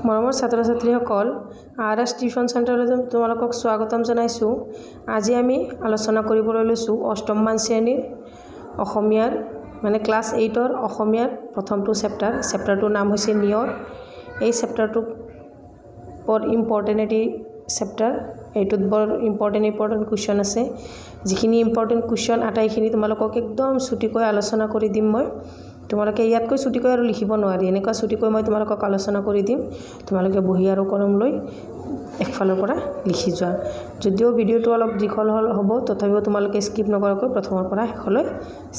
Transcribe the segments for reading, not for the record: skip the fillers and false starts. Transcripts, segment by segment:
মৰমৰ ছাত্ৰ ছাত্ৰীসকল আৰএছ টিউশ্যন চেণ্টাৰলৈ তোমালোকক স্বাগতম জনাইছোঁ। আজি আমি আলোচনা কৰিবলৈ লৈছোঁ অষ্টমমান শ্ৰেণীৰ অসমীয়াৰ মানে ক্লাছ 8ৰ অসমীয়াৰ প্ৰথমটো চেপ্টাৰটোৰ নাম হৈছে নিয়ৰ। এই চেপ্টাৰটো বৰ ইম্পৰ্টেণ্ট এটি চেপ্টাৰ। এইটোত বৰ ইম্পৰ্টেণ্ট কুৱেশ্যন আছে। যিখিনি ইম্পৰ্টেণ্ট কুৱেশ্যন আটাইখিনি তোমালোকক একদম ছুটিকৈ আলোচনা কৰি দিম মই। তোমালোকে ইয়াতকৈ ছুটিকৈ আৰু লিখিব নোৱাৰি, এনেকুৱা ছুটিকৈ মই তোমালোকক আলোচনা কৰি দিম। তোমালোকে বহি আৰু কলম লৈ একফালৰ পৰা লিখি যোৱা। যদিও ভিডিঅ'টো অলপ দীঘল হ'ব তথাপিও তোমালোকে স্কিপ নকৰাকৈ প্ৰথমৰ পৰা শেষলৈ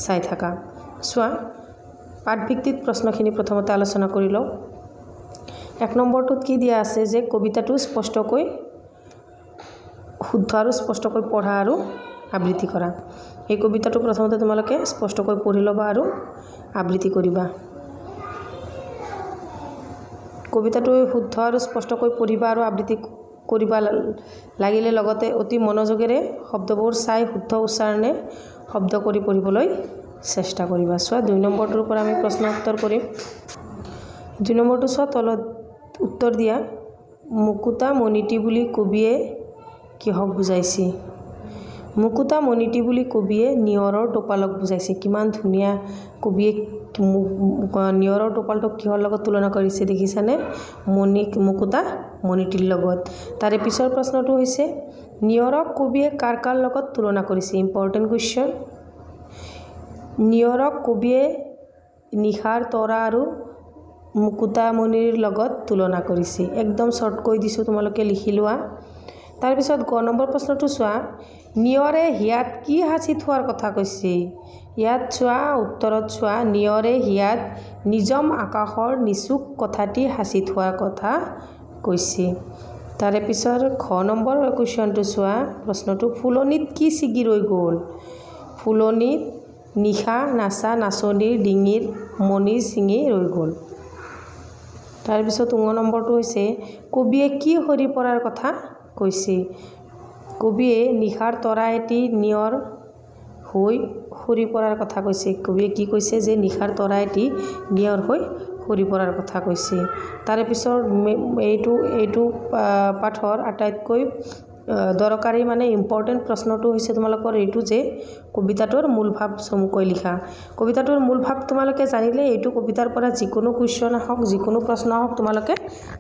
চাই থাকা। চোৱা, পাঠভিত্তিক প্ৰশ্নখিনি প্ৰথমতে আলোচনা কৰি লওঁ। 1 নম্বৰটোত কি দিয়া আছে যে কবিতাটো স্পষ্টকৈ শুদ্ধ আৰু স্পষ্টকৈ পঢ়া আৰু আবৃত্তি কৰা। এই কবিতাটো প্ৰথমতে তোমালোকে স্পষ্টকৈ পঢ়ি ল'বা আৰু আবৃত্তি কৰিবা। কবিতাটো শুদ্ধ আৰু স্পষ্টকৈ পঢ়িবা আৰু আবৃত্তি কৰিবা লাগিলে লগতে অতি মনোযোগেৰে শব্দবোৰ চাই শুদ্ধ উচ্চাৰণে শব্দ কৰি পঢ়িবলৈ চেষ্টা কৰিবা। চোৱা, 2 নম্বৰটোৰ পৰা আমি প্ৰশ্ন উত্তৰ কৰিম। 2 নম্বৰটো চোৱা, তলত উত্তৰ দিয়া। মুকুতা মণিটি বুলি কবিয়ে কিহক বুজাইছে? মুকুতা মণিটি বুলি কবিয়ে নিয়ৰৰ টোপালক বুজাইছে। কিমান ধুনীয়া কবিয়ে নিয়ৰৰ টোপালটোক কিহৰ লগত তুলনা কৰিছে দেখিছানে? মুকুতা মণিটিৰ লগত। তাৰে পিছৰ প্ৰশ্নটো হৈছে নিয়ৰক কবিয়ে কাৰ কাৰ লগত তুলনা কৰিছে? Important question. নিয়ৰক কবিয়ে নিশাৰ তৰা আৰু মুকুতামণিৰ লগত তুলনা কৰিছে। একদম শ্বৰ্ট কৈ দিছোঁ, তোমালোকে লিখি লোৱা। তাৰপিছত গ নম্বৰ প্ৰশ্নটো চোৱা, নিয়ৰে হিয়াত কি সাঁচি থোৱাৰ কথা কৈছে? ইয়াত চোৱা, উত্তৰত চোৱা, নিয়ৰে হিয়াত নিজম আকাশৰ নিচুক কথাটি সাঁচি থোৱাৰ কথা কৈছে। তাৰে পিছত ঘ নম্বৰ কুৱেশ্যনটো চোৱা, প্ৰশ্নটো ফুলনিত কি ছিগি ৰৈ গ'ল? ফুলনিত নিশা নাচা নাচনীৰ ডিঙিৰ মণি ছিঙি ৰৈ গ'ল। তাৰপিছত 9 নম্বৰটো হৈছে কবিয়ে কি সৰি পৰাৰ কথা কৈছে? কবিয়ে নিশাৰ তৰা এটি নিয়ৰ হৈ সৰি পৰাৰ কথা কৈছে। কবিয়ে কি কৈছে যে নিশাৰ তৰা এটি নিয়ৰ হৈ সৰি পৰাৰ কথা কৈছে। তাৰে পিছৰ এইটো পাঠৰ আটাইতকৈ দৰকাৰী মানে ইম্পৰ্টেণ্ট প্ৰশ্নটো হৈছে তোমালোকৰ এইটো যে কবিতাটোৰ মূল ভাৱ চমুকৈ লিখা। কবিতাটোৰ মূল ভাৱ তোমালোকে জানিলে এইটো কবিতাৰ পৰা যিকোনো কুৱেশ্যন আহক, যিকোনো প্ৰশ্ন আহক, তোমালোকে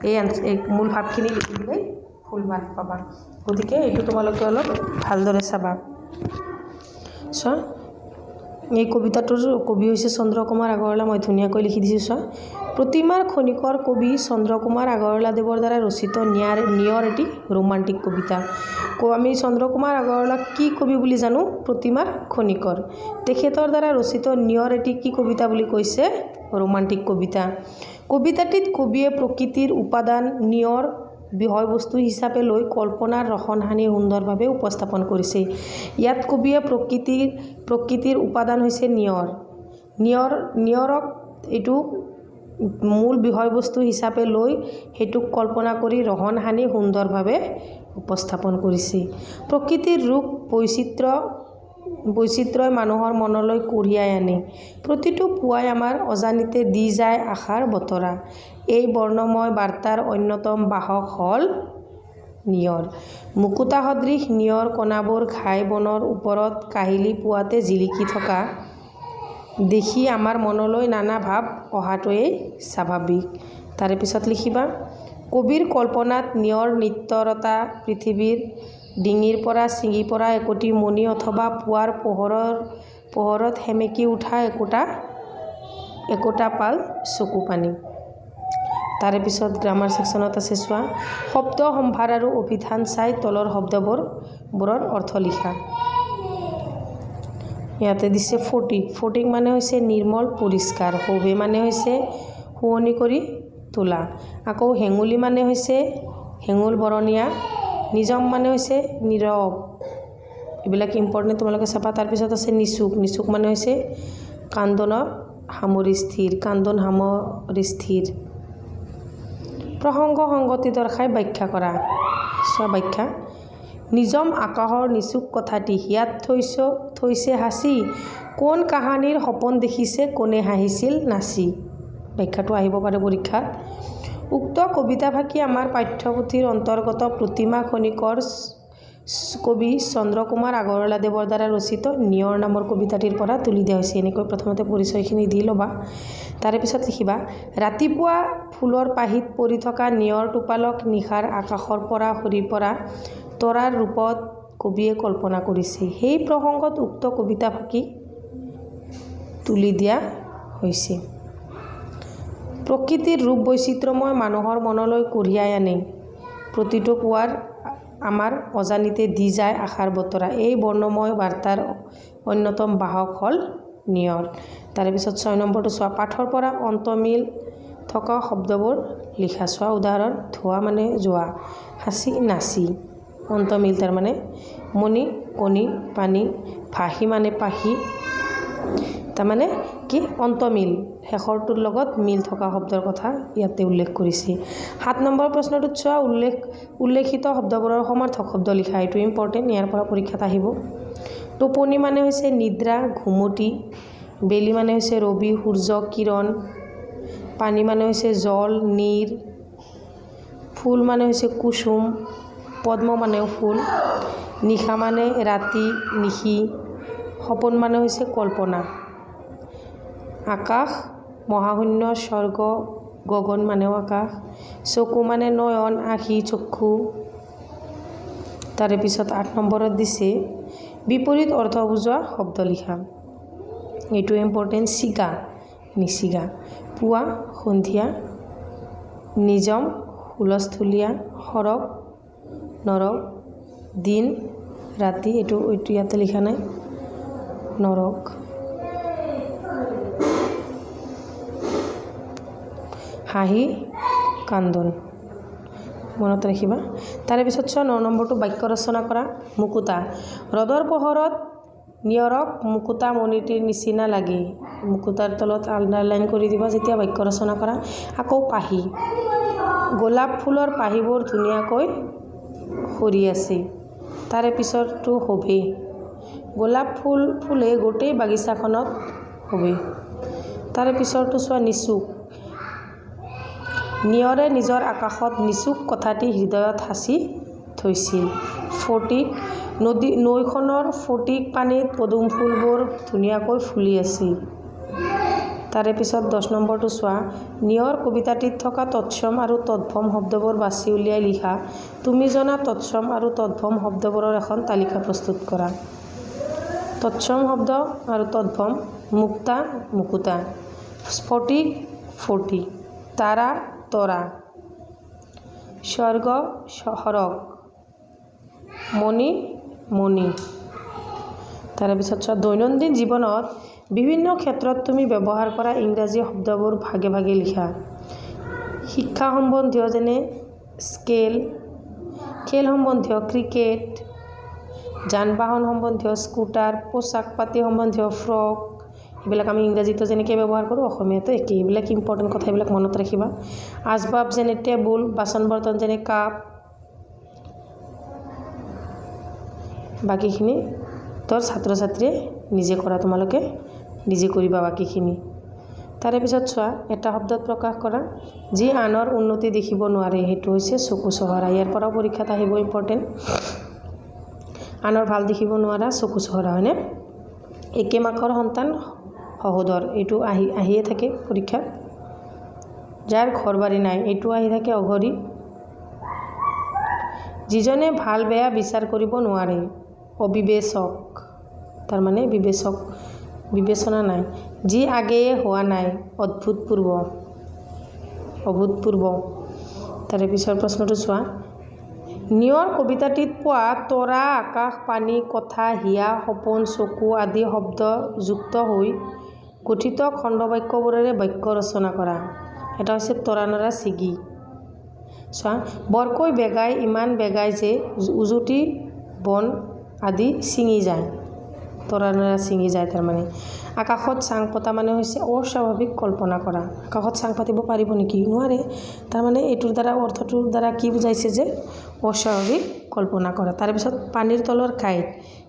এই মূল ভাৱখিনি লিখি দিলেই ফুল মাৰ্ক পাবা। গতিকে এইটো তোমালোকে অলপ ভালদৰে চাবা। চোৱা, এই কবিতাটোৰ কবি হৈছে চন্দ্ৰকুমাৰ আগৰৱালা। মই ধুনীয়াকৈ লিখি দিছোঁ। চোৱা, প্ৰতিমাৰ খনিকৰ কবি চন্দ্ৰকুমাৰ আগৰৱালাদেৱৰ দ্বাৰা ৰচিত নিয়ৰ এটি ৰোমান্টিক কবিতা। আমি চন্দ্ৰকুমাৰ আগৰৱালাক কি কবি বুলি জানো? প্ৰতিমাৰ খনিকৰ। তেখেতৰ দ্বাৰা ৰচিত নিয়ৰ এটি কি কবিতা বুলি কৈছে? ৰোমান্টিক কবিতা। কবিতাটিত কবিয়ে প্ৰকৃতিৰ উপাদান নিয়ৰ বিষয়বস্তু হিচাপে লৈ কল্পনাৰ ৰসন সানি সুন্দৰভাৱে উপস্থাপন কৰিছে। ইয়াত কবিয়ে প্ৰকৃতিৰ উপাদান হৈছে নিয়ৰ। নিয়ৰক এইটো মূল বিষয়বস্তু হিচাপে লৈ সেইটোক কল্পনা কৰি ৰহন সানি সুন্দৰভাৱে উপস্থাপন কৰিছে। প্ৰকৃতিৰ ৰূপ বৈচিত্ৰ্যই মানুহৰ মনলৈ কঢ়িয়াই আনে। প্ৰতিটো পুৱাই আমাৰ অজানিতে দি যায় আশাৰ বতৰা। এই বৰ্ণময় বাৰ্তাৰ অন্যতম বাহক হ'ল নিয়ৰ। মুকুতা সদৃশ নিয়ৰ কণাবোৰ ঘাই বনৰ ওপৰত কাহিলি পুৱাতে জিলিকি থকা দেখি আমাৰ মনলৈ নানা ভাৱ অহাটোৱেই স্বাভাৱিক। তাৰে পিছত লিখিবা, কবিৰ কল্পনাত নিয়ৰ নিত্যৰতা পৃথিৱীৰ ডিঙিৰ পৰা ছিঙি পৰা একোটি মণি অথবা পুৱাৰ পোহৰত সেমেকি উঠা একোটা পাল চকু পানী। তাৰে পিছত গ্ৰামাৰ ছেকশ্যনত আছে চোৱা, শব্দ সম্ভাৰ আৰু অভিধান চাই তলৰ শব্দবোৰৰ অৰ্থ লিখা। ইয়াতে দিছে ফটিক মানে হৈছে নিৰ্মল পৰিষ্কাৰ। শোভে মানে হৈছে শুৱনি কৰি তোলা। আকৌ হেঙুলি মানে হৈছে হেঙুল বৰণীয়া। নিজম মানে হৈছে নীৰৱ। এইবিলাক ইম্পৰ্টেণ্ট, তোমালোকে চাবা। তাৰপিছত আছে নিচুক মানে হৈছে কান্দন সামৰি স্থিৰ। প্ৰসংগ সংগতি দৰ্শাই ব্যাখ্যা কৰা। চোৱা ব্যাখ্যা, নিজম আকাশৰ নিচুক কথাটি হিয়াত থৈছে সাঁচি, কোন কাহানিৰ সপোন দেখিছে কোনে হাঁহিছিল নাচি। ব্যাখ্যাটো আহিব পাৰে পৰীক্ষাত। উক্ত কবিতাফাঁকি আমাৰ পাঠ্যপুথিৰ অন্তৰ্গত প্ৰতিমা খনিকৰ কবি চন্দ্ৰকুমাৰ আগৰৱালাদেৱৰ দ্বাৰা ৰচিত নিয়ৰ নামৰ কবিতাটিৰ পৰা তুলি দিয়া হৈছে। এনেকৈ প্ৰথমতে পৰিচয়খিনি দি ল'বা। তাৰে পিছত লিখিবা ৰাতিপুৱা ফুলৰ পাহিত পৰি থকা নিয়ৰ টোপালক নিশাৰ আকাশৰ পৰা সৰি পৰা তৰাৰ ৰূপত কবিয়ে কল্পনা কৰিছে। সেই প্ৰসংগত উক্ত কবিতাফাঁকি তুলি দিয়া হৈছে। প্ৰকৃতিৰ ৰূপ বৈচিত্ৰ্যময় মানুহৰ মনলৈ কঢ়িয়াই আনে। প্ৰতিটো পুৱাৰ আমাৰ অজানিতে দি যায় আশাৰ বতৰা। এই বৰ্ণময় বাৰ্তাৰ অন্যতম বাহক হ'ল নিয়ৰ। তাৰে পিছত 6 নম্বৰটো চোৱা। পাঠৰ পৰা অন্তমিল থকা শব্দবোৰ লিখা। চোৱা উদাহৰণ ধোৱা মানে যোৱা, হাঁচি নাচি, অন্তমিল তাৰমানে মণি কণী পানী, ভাহি মানে পাহি তাৰমানে কি অন্তমিল, শেষৰটোৰ লগত মিল থকা শব্দৰ কথা ইয়াতে উল্লেখ কৰিছে। 7 নম্বৰ প্ৰশ্নটোত চোৱা উল্লেখিত শব্দবোৰৰ সমাৰ্থক শব্দ লিখা। এইটো ইম্পৰ্টেণ্ট, ইয়াৰ পৰা পৰীক্ষাত আহিব। টোপনি মানে হৈছে নিদ্ৰা ঘুমটি, বেলি মানে হৈছে ৰবি সূৰ্য কিৰণ, পানী মানে হৈছে জল নীৰ, ফুল মানে হৈছে কুসুম, পদ্ম মানেও ফুল, নিশা মানে ৰাতি নিশি, সপোন মানে হৈছে কল্পনা, আকাশ মহাশূন্য স্বৰ্গ গগন মানেও আকাশ, চকু মানে নয়ন আখি চক্ষু। তাৰে পিছত 8 নম্বৰত দিছে বিপৰীত অৰ্থ বুজোৱা শব্দ লিখা। এইটো ইম্পৰ্টেণ্ট। চিগা নিচিগা, পুৱা সন্ধিয়া, নিজম হুলস্থুলীয়া, সৰগ নৰক, দিন ৰাতি, এইটো ইয়াতে লিখা নাই নৰক। হাঁহি কান্দন মনত ৰাখিবা। তাৰে পিছত 9 নম্বৰটো বাক্য ৰচনা কৰা। মুকুতা ৰ'দৰ পোহৰত নিয়ৰক মুকুতা মণিটিৰ নিচিনা লাগে। মুকুতাৰ তলত আণ্ডাৰলাইন কৰি দিবা যেতিয়া বাক্য ৰচনা কৰা। আকৌ পাহি গোলাপ ফুলৰ পাহিবোৰ ধুনীয়াকৈ সৰি আছে। তাৰে পিছৰটো শোভে গোলাপ ফুলে গোটেই বাগিচাখনত শোভে। তাৰে পিছৰটো চোৱা নিচুক নিয়ৰে নিজৰ আকাশত নিচুক কথাটি হৃদয়ত সাঁচি থৈছিল। ফটিক নৈখনৰ ফটিক পানীত পদুম ফুলবোৰ ধুনীয়াকৈ ফুলি আছে। তাৰে পিছত 10 নম্বৰটো চোৱা। নিয়ৰ কবিতাটিত থকা তৎসম আৰু তদ্ভম শব্দবোৰ বাছি উলিয়াই লিখা। তুমি জনা তৎসম আৰু তদ্ভম শব্দবোৰৰ এখন তালিকা প্ৰস্তুত কৰা। তৎসম শব্দ আৰু তদ্ভম মুক্তা মুকুতা, স্ফটিক ফটিক, তাৰা তৰা, স্বৰ্গ সৰগ, মণি মণি। তাৰে পিছত চোৱা। দৈনন্দিন জীৱনত বিভিন্ন ক্ষেত্ৰত তুমি ব্যৱহাৰ কৰা ইংৰাজী শব্দবোৰ ভাগে ভাগে লিখা। শিক্ষা সম্বন্ধীয় যেনে স্কেল, খেল সম্বন্ধীয় ক্ৰিকেট, যান বাহন সম্বন্ধীয় স্কুটাৰ, পোচাক পাতি সম্বন্ধীয় ফ্ৰক, এইবিলাক আমি ইংৰাজীতো যেনেকৈ ব্যৱহাৰ কৰোঁ অসমীয়াতো একেই। এইবিলাক ইম্পৰ্টেণ্ট কথা, এইবিলাক মনত ৰাখিবা। আচবাব যেনে টেবুল, বাচন বৰ্তন যেনে কাপ, বাকীখিনি তোৰ ছাত্ৰ ছাত্ৰীয়ে নিজে কৰা, তোমালোকে নিজে কৰিবা বাকীখিনি। তাৰে পিছত চোৱা। এটা শব্দত প্ৰকাশ কৰা যি আনৰ উন্নতি দেখিব নোৱাৰে, সেইটো হৈছে চকু চহৰা। ইয়াৰ পৰাও পৰীক্ষাত আহিব ইম্পৰ্টেণ্ট। আনৰ ভাল দেখিব নোৱাৰা চকু চহৰা, হয়নে? একে মাকৰ সন্তান সহোদৰ, এইটো আহিয়ে থাকে পৰীক্ষাত। যাৰ ঘৰ বাৰী নাই, এইটো আহি থাকে অঘৰী। যিজনে ভাল বেয়া বিচাৰ কৰিব নোৱাৰে, অবিবেচক তাৰমানে বিবেচনা নাই। যি আগেয়ে হোৱা নাই, অভূতপূৰ্ব। তাৰে পিছৰ প্ৰশ্নটো চোৱা। নিয়ৰ কবিতাটিত পোৱা তৰা আকাশ পানী কথা হিয়া সপোন চকু আদি শব্দ যুক্ত হৈ গঠিত খণ্ডবাক্যবোৰেৰে বাক্য ৰচনা কৰা। এটা হৈছে তৰা নৰা ছিগি। চোৱা। বৰকৈ বেগাই ইমান বেগাই যে উজুতি বন আদি ছিঙি যায়। তৰা নৰা ছিঙি যায় তাৰমানে। আকাশত চাং পতা মানে হৈছে অস্বাভাৱিক কল্পনা কৰা। আকাশত চাং পাতিব পাৰিব নেকি? নোৱাৰে। তাৰমানে এইটোৰ দ্বাৰা অৰ্থটোৰ দ্বাৰা কি বুজাইছে যে অস্বাভাৱিক কল্পনা কৰা। তাৰপিছত পানীৰ তলৰ কাঁইট,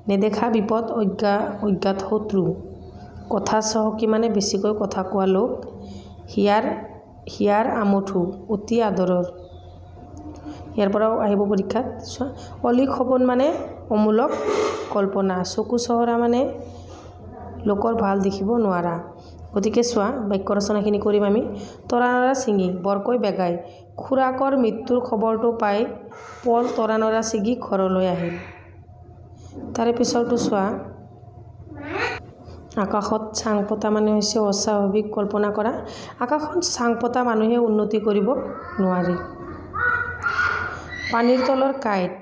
নেদেখা বিপদ অজ্ঞাত শত্ৰু, কথা চহকী মানে বেছিকৈ কথা কোৱা লোক, হিয়াৰ হিয়াৰ আমঠু অতি আদৰৰ ইয়াৰ পৰাও আহিব পৰীক্ষাত চোৱা অলিক সপোন মানে অমূলক কল্পনা চকু চহৰা মানে লোকৰ ভাল দেখিব নোৱাৰা গতিকে চোৱা বাক্য ৰচনাখিনি কৰিম আমি তৰা নৰা ছিঙি বৰকৈ বেগাই খুৰাকৰ মৃত্যুৰ খবৰটো পাই পল তৰা নৰা ছিঙি ঘৰলৈ আহিল তাৰে পিছৰটো চোৱা আকাশত চাং পতা মানে হৈছে অস্বাভাৱিক কল্পনা কৰা আকাশত চাং পতা মানুহে উন্নতি কৰিব নোৱাৰি পানীৰ তলৰ কাঁইট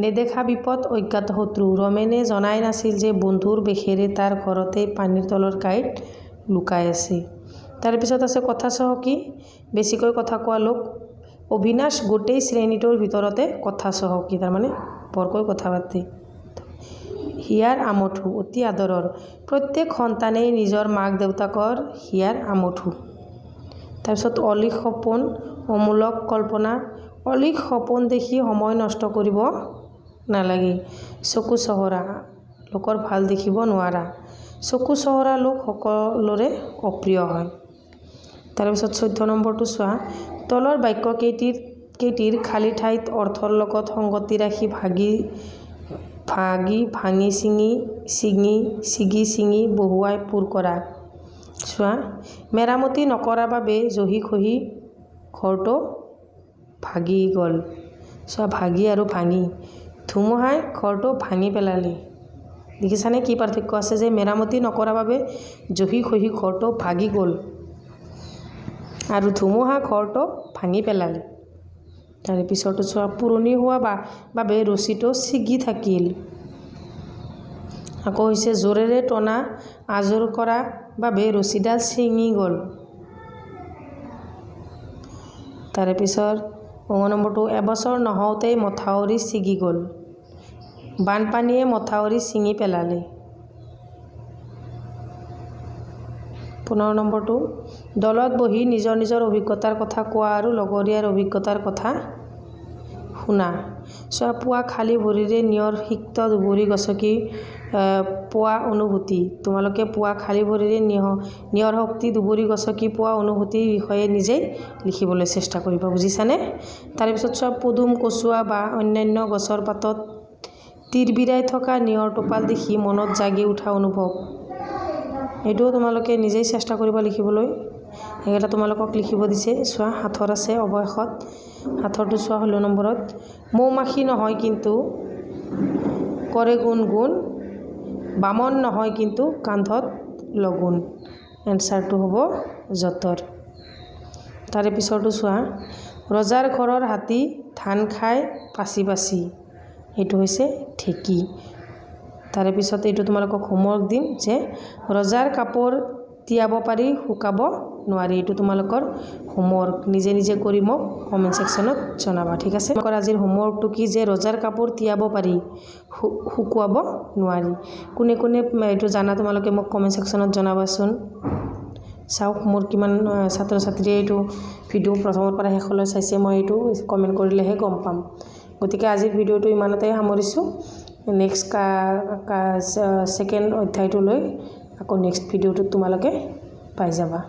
নেদেখা বিপদ অজ্ঞাত শত্ৰু ৰমেনে জনাই নাছিল যে বন্ধুৰ বেশেৰে তাৰ ঘৰতে পানীৰ তলৰ কাঁইট লুকাই আছে তাৰপিছত আছে কথা চহকী বেছিকৈ কথা কোৱা লোক অবিনাশ গোটেই শ্ৰেণীটোৰ ভিতৰতে কথা চহকী তাৰমানে বৰকৈ কথা পাতে হিয়াৰ আমঠু অতি আদৰৰ প্ৰত্যেক সন্তানেই নিজৰ মাক দেউতাকৰ হিয়াৰ আমঠু তাৰপিছত অলিক সপোন অমূলক কল্পনা অলিক সপোন দেখি সময় নষ্ট কৰিব নালাগে চকু চহৰা লোকৰ ভাল দেখিব নোৱাৰা চকু চহৰা লোক সকলোৰে অপ্ৰিয় হয় তাৰপিছত 14 নম্বৰটো চোৱা তলৰ বাক্য কেইটিৰ খালী ঠাইত অৰ্থৰ লগত সংগতি ৰাখি ভাঙি ছিঙি বহুৱাই পূৰ কৰা চোৱা মেৰামতি নকৰা বাবে জহি খহি ঘৰটো ভাগি গ'ল চোৱা ভাগি আৰু ভাঙি ধুমুহাই ঘৰটো ভাঙি পেলালে দেখিছানে কি পাৰ্থক্য আছে যে মেৰামতি নকৰা বাবে জহি খহি ঘৰটো ভাগি গ'ল আৰু ধুমুহা ঘৰটো ভাঙি পেলালে তাৰে পিছৰটো চোৱা পুৰণি হোৱা বাবে ৰছীটো ছিগি থাকিল আকৌ হৈছে জোৰেৰে টনা আজোৰ কৰা বাবে ৰছীডাল ছিঙি গ'ল তাৰে পিছৰ 9 নম্বৰটো এবছৰ নহওঁতেই মথাউৰি ছিগি গ'ল বানপানীয়ে মথাউৰি ছিঙি পেলালে 15 নম্বৰটো দলত বহি নিজৰ নিজৰ অভিজ্ঞতাৰ কথা কোৱা আৰু লগৰীয়াৰ অভিজ্ঞতাৰ কথা শুনা চোৱা পুৱা খালী ভৰিৰে নিয়ৰ সিক্ত দুবৰি গছকি পোৱা অনুভূতি তোমালোকে পুৱা খালী ভৰিৰে নিয়ৰ শক্তি দুবৰি গছকি পোৱা অনুভূতিৰ বিষয়ে নিজেই লিখিবলৈ চেষ্টা কৰিবা বুজিছানে তাৰপিছত চোৱা পদুম কচুৱা বা অন্যান্য গছৰ পাতত তিৰবিৰাই থকা নিয়ৰ টোপাল দেখি মনত জাগি উঠা অনুভৱ এইটোও তোমালোকে নিজেই চেষ্টা কৰিবা লিখিবলৈ এইকেইটা তোমালোকক লিখিব দিছে চোৱা হাতৰ আছে অৱয়সত হাতৰটো চোৱা 16 নম্বৰত মৌমাখি নহয় কিন্তু কৰে গুণগুণ বামন নহয় কিন্তু কান্ধত লগুণ এনসাৰটো হ'ব যতৰ তাৰে পিছৰটো চোৱা ৰজাৰ ঘৰৰ হাতী ধান খাই পাচি পাচি এইটো হৈছে ঢেঁকী তাৰে পিছত এইটো তোমালোকক হোমৱৰ্ক দিম যে ৰজাৰ কাপোৰ তিয়াব পাৰি শুকাব নোৱাৰি এইটো তোমালোকৰ হোমৱৰ্ক নিজে নিজে কৰি মোক কমেণ্ট সেকশনত জনাবা ঠিক আছে আজিৰ হোমৱৰ্কটো কি যে ৰজাৰ কাপোৰ তিয়াব পাৰি শুকুৱাব নোৱাৰি কোনে কোনে এইটো জানা তোমালোকে মোক কমেণ্ট সেকশনত জনাবাচোন চাওক মোৰ কিমান ছাত্ৰ ছাত্ৰীয়ে এইটো ভিডিঅ' প্ৰথমৰ পৰা শেষলৈ চাইছে মই এইটো কমেণ্ট কৰিলেহে গম পাম গতিকে আজিৰ ভিডিঅ'টো ইমানতে সামৰিছোঁ নেক্সট সেকেন্ড অধ্যায়টো লৈ আকৌ নেক্সট ভিডিঅ'টো তোমালোকে পাই যাবা